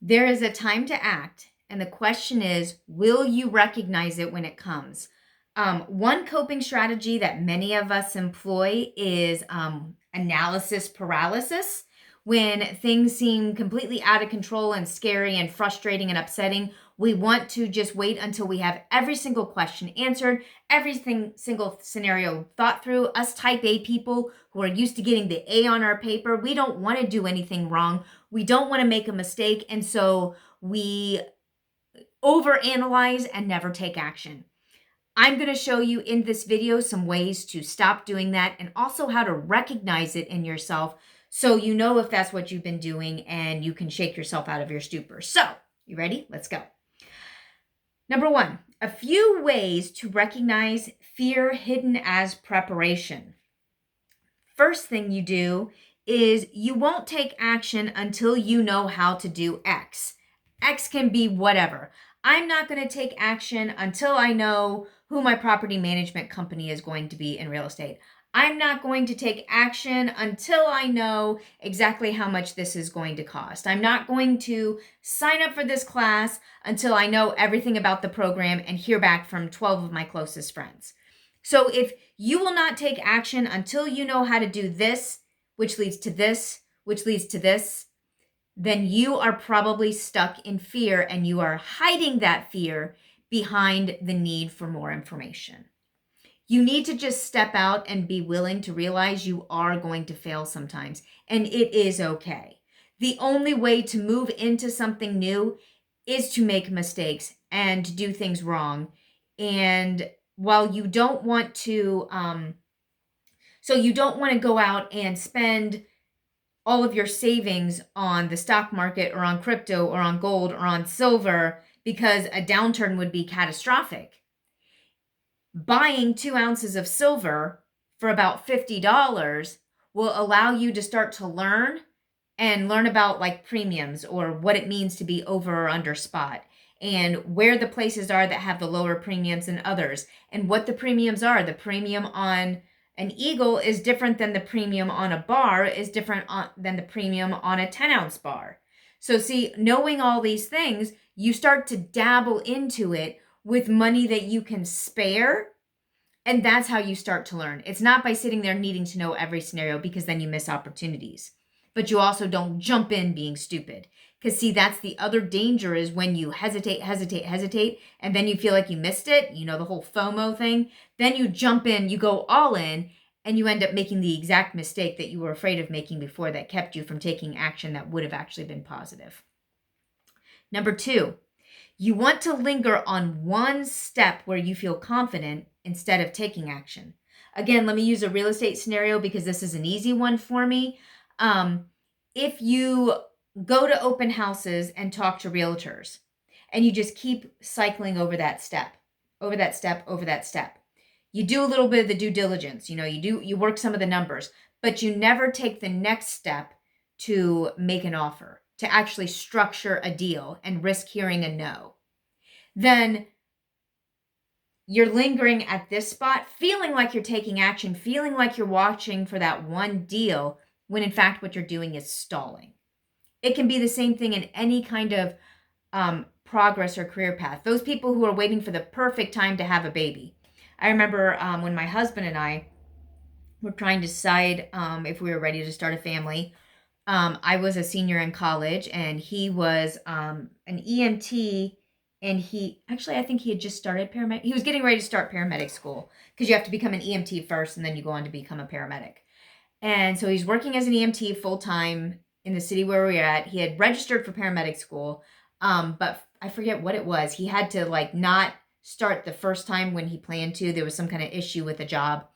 There is a time to act, and the question is, will you recognize it when it comes? One coping strategy that many of us employ is analysis paralysis. When things seem completely out of control and scary and frustrating and upsetting, we want to just wait until we have every single question answered, single scenario thought through. Us type A people who are used to getting the A on our paper, we don't want to do anything wrong. We don't want to make a mistake. And so we overanalyze and never take action. I'm going to show you in this video some ways to stop doing that and also how to recognize it in yourself so you know if that's what you've been doing and you can shake yourself out of your stupor. So, you ready? Let's go. Number one, a few ways to recognize fear hidden as preparation. First thing you do is you won't take action until you know how to do X. X can be whatever. I'm not going to take action until I know who my property management company is going to be in real estate. I'm not going to take action until I know exactly how much this is going to cost. I'm not going to sign up for this class until I know everything about the program and hear back from 12 of my closest friends. So if you will not take action until you know how to do this, which leads to this, which leads to this, then you are probably stuck in fear and you are hiding that fear behind the need for more information. You need to just step out and be willing to realize you are going to fail sometimes, and it is okay. The only way to move into something new is to make mistakes and do things wrong. And while you don't want to, you don't want to go out and spend all of your savings on the stock market or on crypto or on gold or on silver because a downturn would be catastrophic. Buying 2 ounces of silver for about $50 will allow you to start to learn about like premiums or what it means to be over or under spot and where the places are that have the lower premiums than others and what the premiums are. The premium on an eagle is different than the premium on a bar is different than the premium on a 10-ounce bar. So see, knowing all these things, you start to dabble into it with money that you can spare. And that's how you start to learn. It's not by sitting there needing to know every scenario because then you miss opportunities. But you also don't jump in being stupid. Because see, that's the other danger is when you hesitate, and then you feel like you missed it, you know, the whole FOMO thing. Then you jump in, you go all in, and you end up making the exact mistake that you were afraid of making before that kept you from taking action that would have actually been positive. Number 2, you want to linger on one step where you feel confident instead of taking action. Again, let me use a real estate scenario because this is an easy one for me. If you go to open houses and talk to realtors and you just keep cycling over that step, over that step, over that step, you do a little bit of the due diligence, you work some of the numbers, but you never take the next step to make an offer, to actually structure a deal and risk hearing a no. Then you're lingering at this spot, feeling like you're taking action, feeling like you're watching for that one deal, when in fact what you're doing is stalling. It can be the same thing in any kind of progress or career path. Those people who are waiting for the perfect time to have a baby. I remember when my husband and I were trying to decide if we were ready to start a family. I was a senior in college and he was an EMT. And I think he had just started paramedic. He was getting ready to start paramedic school because you have to become an EMT first and then you go on to become a paramedic. And so he's working as an EMT full time in the city where we were at. He had registered for paramedic school, but I forget what it was. He had to not start the first time when he planned to. There was some kind of issue with the job.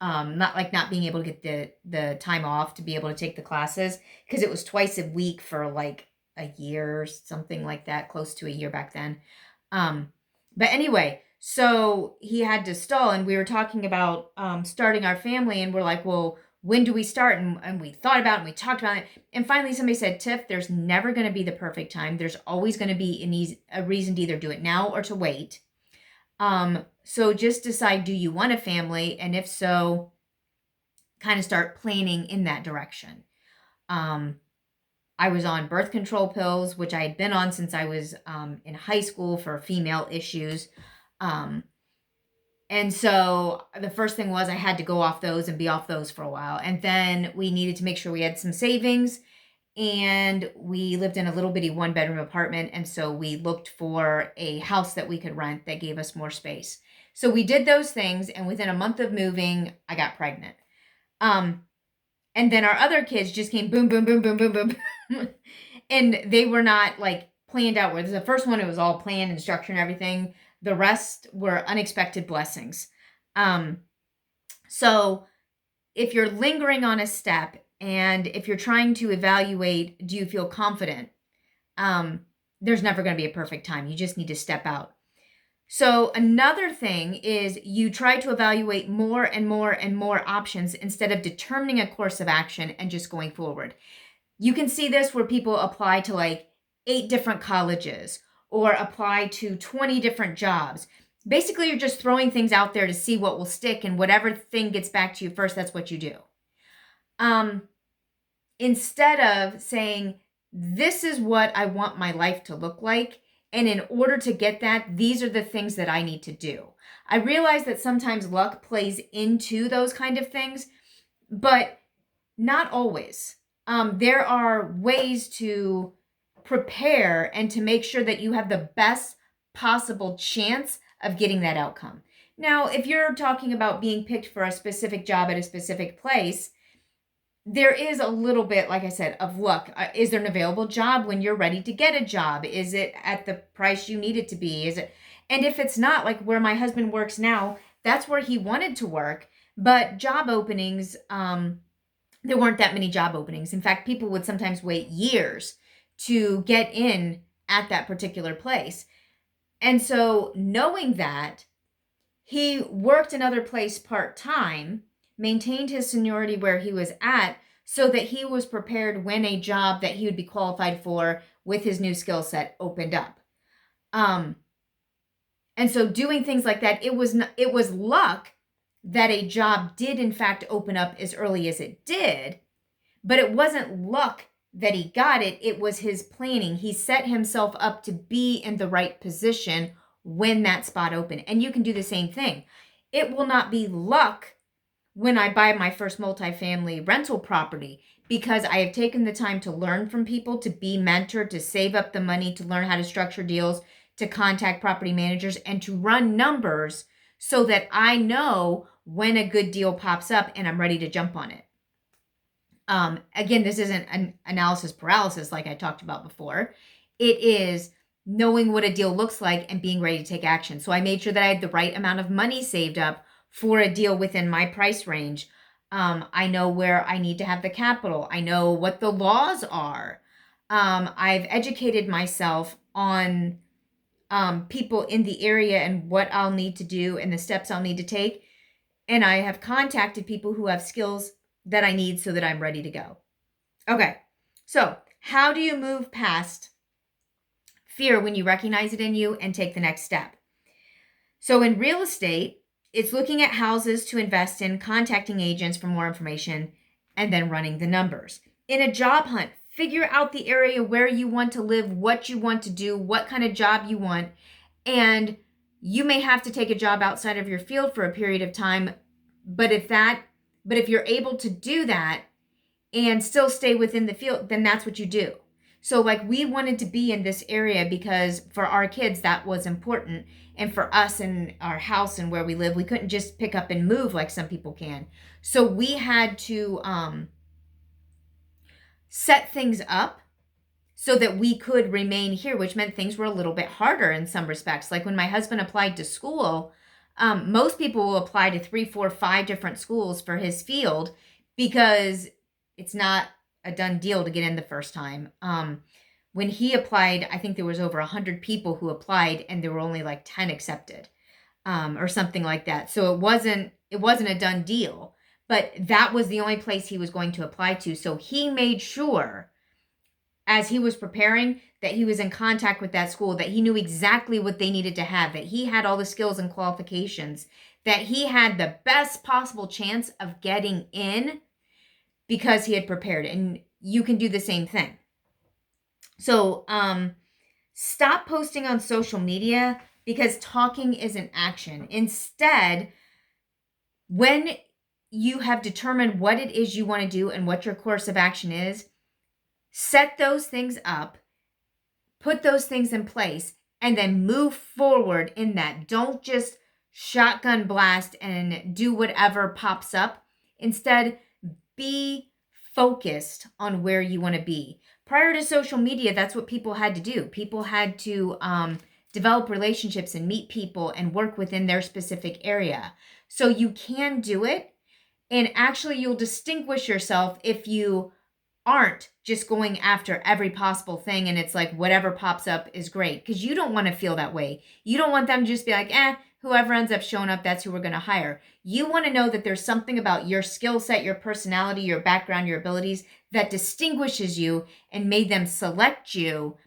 Not being able to get the time off to be able to take the classes because it was twice a week for a year or something like that, close to a year back then. But anyway, so he had to stall and we were talking about starting our family and we're like, well, when do we start? And we thought about it and we talked about it. And finally somebody said, Tiff, there's never going to be the perfect time. There's always going to be a reason to either do it now or to wait. So just decide, do you want a family? And if I was on birth control pills, which I had been on since I was in high school for female issues. Um, and so the first thing was I had to go off those and be off those for a while. And then we needed to make sure we had some savings. And we lived in a little bitty 1-bedroom apartment. And so we looked for a house that we could rent that gave us more space. So we did those things. And within a month of moving, I got pregnant. And then our other kids just came boom, boom, boom, boom, boom, boom. And they were not like planned out. Where the first one, it was all planned and structured and everything. The rest were unexpected blessings. So if you're lingering on a step and if you're trying to evaluate, do you feel confident? There's never going to be a perfect time. You just need to step out. So another thing is you try to evaluate more and more and more options instead of determining a course of action and just going forward. You can see this where people apply to like 8 different colleges or apply to 20 different jobs. Basically, you're just throwing things out there to see what will stick, and whatever thing gets back to you first, that's what you do. Instead of saying, this is what I want my life to look like, and in order to get that, these are the things that I need to do. I realize that sometimes luck plays into those kind of things, but not always. There are ways to prepare and to make sure that you have the best possible chance of getting that outcome. Now, if you're talking about being picked for a specific job at a specific place, there is a little bit, like I said, of luck. Is there an available job when you're ready to get a job? Is it at the price you need it to be? Is it? And if it's not, like where my husband works now, that's where he wanted to work. But job openings, there weren't that many job openings. In fact, people would sometimes wait years to get in at that particular place. And so knowing that, he worked another place part-time, maintained his seniority where he was at so that he was prepared when a job that he would be qualified for with his new skill set opened up. And so doing things like that, it was luck that a job did in fact open up as early as it did, but it wasn't luck that he got it. It was his planning. He set himself up to be in the right position when that spot opened. And you can do the same thing. It will not be luck when I buy my first multifamily rental property, because I have taken the time to learn from people, to be mentored, to save up the money, to learn how to structure deals, to contact property managers, and to run numbers so that I know when a good deal pops up and I'm ready to jump on it. Again, this isn't an analysis paralysis like I talked about before. It is knowing what a deal looks like and being ready to take action. So I made sure that I had the right amount of money saved up for a deal within my price range. I know where I need to have the capital. I know what the laws are. I've educated myself on people in the area and what I'll need to do and the steps I'll need to take. And I have contacted people who have skills that I need so that I'm ready to go. Okay, so how do you move past fear when you recognize it in you and take the next step? So in real estate, it's looking at houses to invest in, contacting agents for more information, and then running the numbers. In a job hunt, figure out the area where you want to live, what you want to do, what kind of job you want, and you may have to take a job outside of your field for a period of time, but if you're able to do that and still stay within the field, then that's what you do. So like we wanted to be in this area because for our kids, that was important. And for us and our house and where we live, we couldn't just pick up and move like some people can. So we had to set things up so that we could remain here, which meant things were a little bit harder in some respects. Like when my husband applied to school, most people will apply to 3, 4, 5 different schools for his field because it's not a done deal to get in the first time. When he applied, I think there was over 100 people who applied and there were only like 10 accepted, or something like that. So it wasn't a done deal, but that was the only place he was going to apply to. So he made sure as he was preparing that he was in contact with that school, that he knew exactly what they needed to have, that he had all the skills and qualifications, that he had the best possible chance of getting in because he had prepared. And you can do the same thing. So, stop posting on social media because talking isn't action. Instead, when you have determined what it is you want to do and what your course of action is, set those things up, put those things in place, and then move forward in that. Don't just shotgun blast and do whatever pops up. Instead, be focused on where you want to be. Prior to social media, that's what people had to do. People had to develop relationships and meet people and work within their specific area. So you can do it. And actually, you'll distinguish yourself if you aren't just going after every possible thing and it's like whatever pops up is great, because you don't want to feel that way. You don't want them to just be like, whoever ends up showing up, that's who we're going to hire. You want to know that there's something about your skill set, your personality, your background, your abilities that distinguishes you and made them select you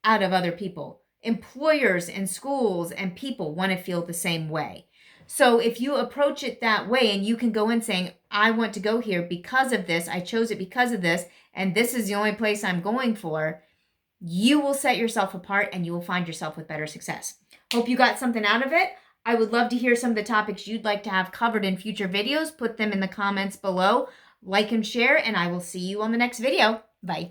out of other people. Employers and schools and people want to feel the same way. So if you approach it that way and you can go in saying, I want to go here because of this, I chose it because of this, and this is the only place I'm going for, you will set yourself apart and you will find yourself with better success. Hope you got something out of it. I would love to hear some of the topics you'd like to have covered in future videos. Put them in the comments below. Like and share, and I will see you on the next video. Bye.